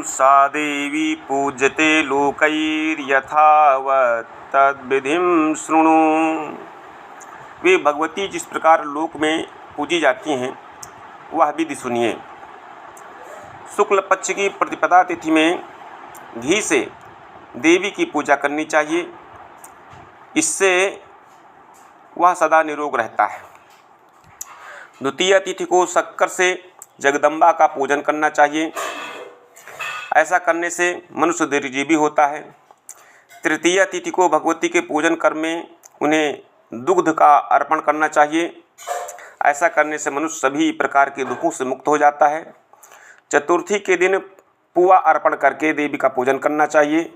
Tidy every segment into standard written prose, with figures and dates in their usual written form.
सा देवी पूज्यते लोकैर्यथावत् तद्विधिं शृणु। वे भगवती जिस प्रकार लोक में पूजी जाती हैं वह विधि सुनिए। शुक्ल पक्ष की प्रतिपदा तिथि में घी से देवी की पूजा करनी चाहिए, इससे वह सदा निरोग रहता है। द्वितीय तिथि को शक्कर से जगदम्बा का पूजन करना चाहिए, ऐसा करने से मनुष्य दीर्घजीवी होता है। तृतीय तिथि को भगवती के पूजन कर्म में उन्हें दुग्ध का अर्पण करना चाहिए, ऐसा करने से मनुष्य सभी प्रकार के दुखों से मुक्त हो जाता है। चतुर्थी के दिन पुआ अर्पण करके देवी का पूजन करना चाहिए,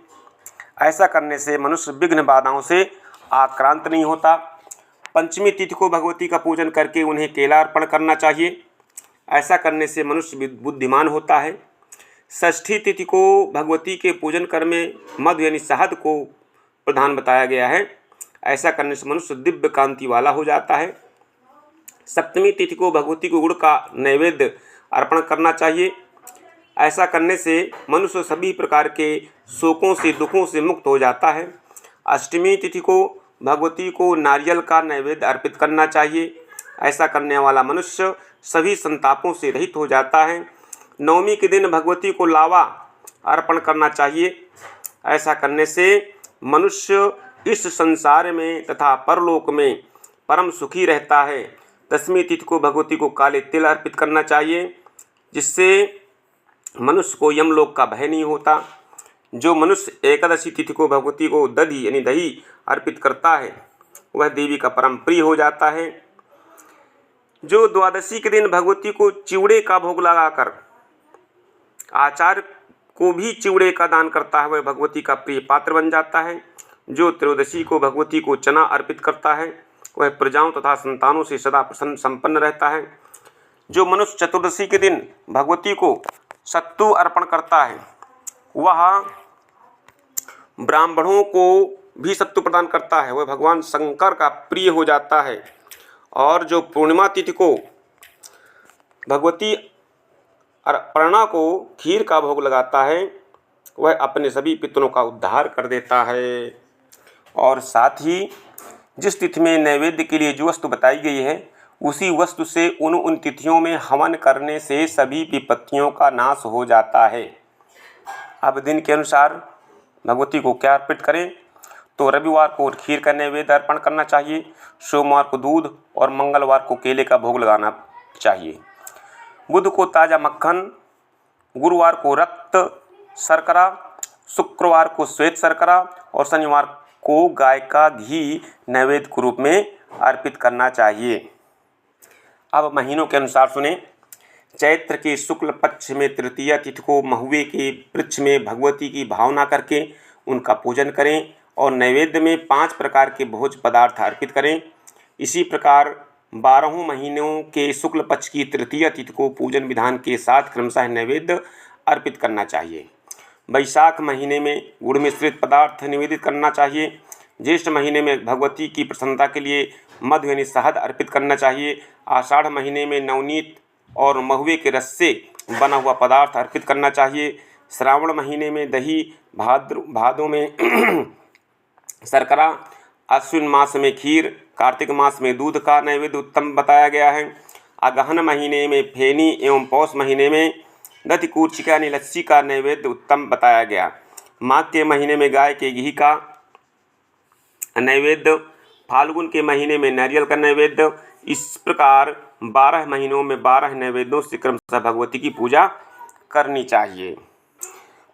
ऐसा करने से मनुष्य विघ्न बाधाओं से आक्रांत नहीं होता। पंचमी तिथि को भगवती का पूजन करके उन्हें केला अर्पण करना चाहिए, ऐसा करने से मनुष्य बुद्धिमान होता है। षष्ठी तिथि को भगवती के पूजन कर्म में मधु यानी शहद को प्रधान बताया गया है, ऐसा करने से मनुष्य दिव्य कांति वाला हो जाता है। सप्तमी तिथि को भगवती को गुड़ का नैवेद्य अर्पण करना चाहिए, ऐसा करने से मनुष्य सभी प्रकार के शोकों से दुखों से मुक्त हो जाता है। अष्टमी तिथि को भगवती को नारियल का नैवेद्य अर्पित करना चाहिए, ऐसा करने वाला मनुष्य सभी संतापों से रहित हो जाता है। नवमी के दिन भगवती को लावा अर्पण करना चाहिए, ऐसा करने से मनुष्य इस संसार में तथा परलोक में परम सुखी रहता है। दसवीं तिथि को भगवती को काले तिल अर्पित करना चाहिए, जिससे मनुष्य को यमलोक का भय नहीं होता। जो मनुष्य एकादशी तिथि को भगवती को दधी यानी दही अर्पित करता है वह देवी का परम प्रिय हो जाता है। जो द्वादशी के दिन भगवती को चिवड़े का भोग लगाकर आचार्य को भी चिवड़े का दान करता है वह भगवती का प्रिय पात्र बन जाता है। जो त्रयोदशी को भगवती को चना अर्पित करता है वह प्रजाओं तथा संतानों से सदा प्रसन्न संपन्न रहता है। जो मनुष्य चतुर्दशी के दिन भगवती को सत्तू अर्पण करता है वह ब्राह्मणों को भी सत्तू प्रदान करता है, वह भगवान शंकर का प्रिय हो जाता है। और जो पूर्णिमा तिथि को भगवती अर्पणा को खीर का भोग लगाता है वह अपने सभी पितरों का उद्धार कर देता है। और साथ ही जिस तिथि में नैवेद्य के लिए जो वस्तु बताई गई है उसी वस्तु से उन तिथियों में हवन करने से सभी विपत्तियों का नाश हो जाता है। अब दिन के अनुसार भगवती को क्या अर्पित करें, तो रविवार को खीर का नैवेद्य अर्पण करना चाहिए, सोमवार को दूध और मंगलवार को केले का भोग लगाना चाहिए। बुध को ताज़ा मक्खन, गुरुवार को रक्त शर्करा, शुक्रवार को श्वेत शर्करा और शनिवार को गाय का घी नैवेद्य के रूप में अर्पित करना चाहिए। अब महीनों के अनुसार सुने। चैत्र के शुक्ल पक्ष में तृतीया तिथि को महुए के वृक्ष में भगवती की भावना करके उनका पूजन करें और नैवेद्य में 5 प्रकार के भोज पदार्थ अर्पित करें। इसी प्रकार 12 महीनों के शुक्ल पक्ष की तृतीय तिथि को पूजन विधान के साथ क्रमशः नैवेद्य अर्पित करना चाहिए। वैशाख महीने में गुड़ मिश्रित पदार्थ निवेदित करना चाहिए। ज्येष्ठ महीने में भगवती की प्रसन्नता के लिए मधु यानी शहद अर्पित करना चाहिए। आषाढ़ महीने में नवनीत और महुए के रस से बना हुआ पदार्थ अर्पित करना चाहिए। श्रावण महीने में दही, भादों में शर्करा, अश्विन मास में खीर, कार्तिक मास में दूध का नैवेद्य उत्तम बताया गया है। अगहन महीने में फेनी एवं पौष महीने में दधि कूर्चिका यानी लस्सी का नैवेद्य उत्तम बताया गया। माघ के महीने में गाय के घी का नैवेद्य, फाल्गुन के महीने में नारियल का नैवेद्य। इस प्रकार 12 महीनों में 12 नैवेद्यों से क्रमशः भगवती की पूजा करनी चाहिए।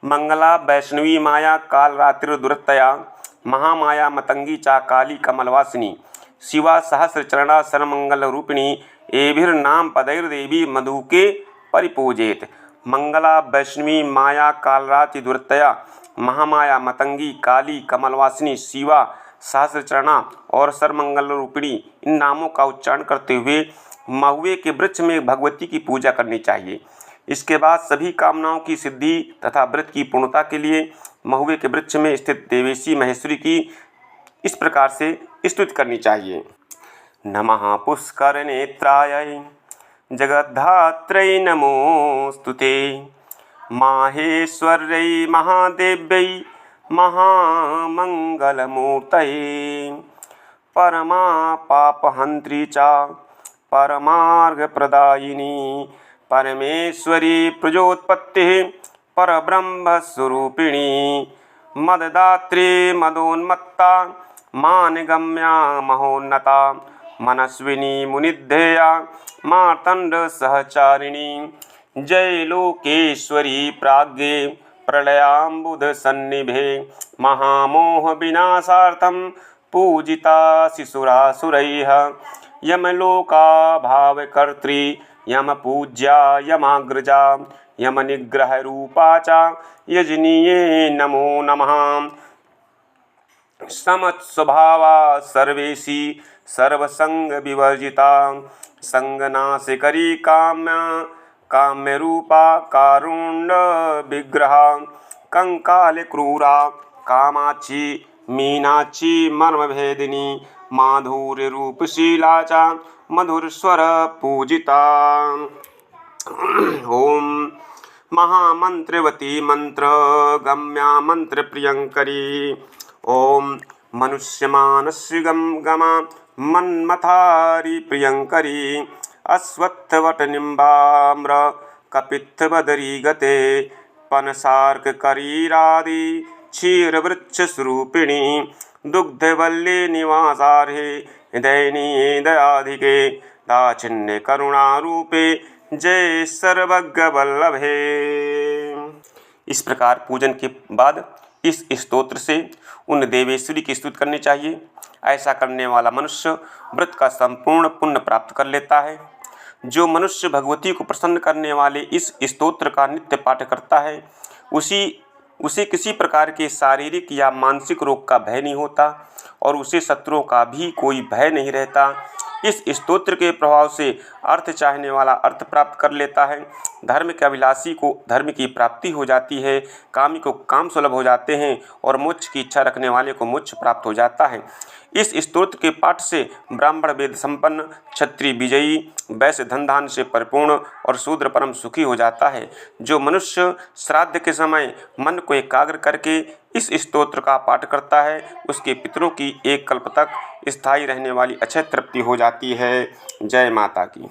मंगला वैष्णवी माया काल रात्रि दुरतया महामाया मतंगी चा काली कमलवासिनी शिवा सहस्रचरणा सर्वमंगल रूपिणी एभिर्नाम पदैर्देवी मधुके परिपूजेत। मंगला वैष्णवी माया कालरात्रि दुरतया महामाया मतंगी काली कमलवासिनी शिवा सहस्रचरणा और सर्वमंगल रूपिणी इन नामों का उच्चारण करते हुए महुए के वृक्ष में भगवती की पूजा करनी चाहिए। इसके बाद सभी कामनाओं की सिद्धि तथा व्रत की पूर्णता के लिए महुए के वृक्ष में स्थित देवेशी महेश्वरी की इस प्रकार से स्तुति करनी चाहिए। नमः पुष्कर नेत्राय जगद्धात्रै नमोस्तुते माहेश्वर्यै महादेव्यै महामङ्गलमूर्तये परमा पापहन्त्री च परमार्गप्रदायिनी परमेश्वरी प्रजोत्पत्तिः परब्रह्मस्वरूपिणी मददात्री मदोन्मत्ता मानगम्या महोन्नता मनस्विनी मुनिध्येया मार्तण्डसहचारिणी जय लोकेश्वरी प्राज्ञे प्रलयाम्बुधसन्निभे महामोहविनाशार्थं पूजिता शिशुरासुरैः यमलोकाभावकर्त्री यमपूज्या यमाग्रजा यमनिग्रहरूपा च यजनीये नमो नमः समस्वभावा सर्वेशी सर्वसंगविवर्जिता संगनाशकरी काम्यरूपा कारुण्यविग्रहा कंकालक्रूरा कामाक्षी मीनाक्षी मर्मभेदिनी माधुर्यरूपशीला च मधुरस्वर पूजिता ओम महामंत्रवती मंत्रगम्या मंत्रप्रियंकरी ओम मनुष्यमानस्य गमा मन्मथारी प्रियंकरी अश्वत्थवटनिम्बाम्र कपित्थबदरी गते पनसार्ककरीरादि क्षीरवृक्षस्वरूपिणी दुग्धवल्ली निवासार्हे दयनीये दयाधिके दाक्षिण्ये करुणारूपे जय सर्वज्ञवल्लभे। इस प्रकार पूजन के बाद इस स्तोत्र से उन देवेश्वरी की स्तुति करनी चाहिए। ऐसा करने वाला मनुष्य व्रत का संपूर्ण पुण्य प्राप्त कर लेता है। जो मनुष्य भगवती को प्रसन्न करने वाले इस स्तोत्र का नित्य पाठ करता है उसे किसी प्रकार के शारीरिक या मानसिक रोग का भय नहीं होता और उसे शत्रुओं का भी कोई भय नहीं रहता। इस स्तोत्र के प्रभाव से अर्थ चाहने वाला अर्थ प्राप्त कर लेता है, धर्म के अभिलाषी को धर्म की प्राप्ति हो जाती है, कामी को काम सुलभ हो जाते हैं और मोक्ष की इच्छा रखने वाले को मोक्ष प्राप्त हो जाता है। इस स्तोत्र के पाठ से ब्राह्मण वेद संपन्न, क्षत्रिय विजयी, वैश्य धन धान से परिपूर्ण और शूद्र परम सुखी हो जाता है। जो मनुष्य श्राद्ध के समय मन को एकाग्र करके इस स्तोत्र का पाठ करता है उसके पितरों की एक कल्प तक स्थायी रहने वाली अक्षय तृप्ति हो जाती है। जय माता की।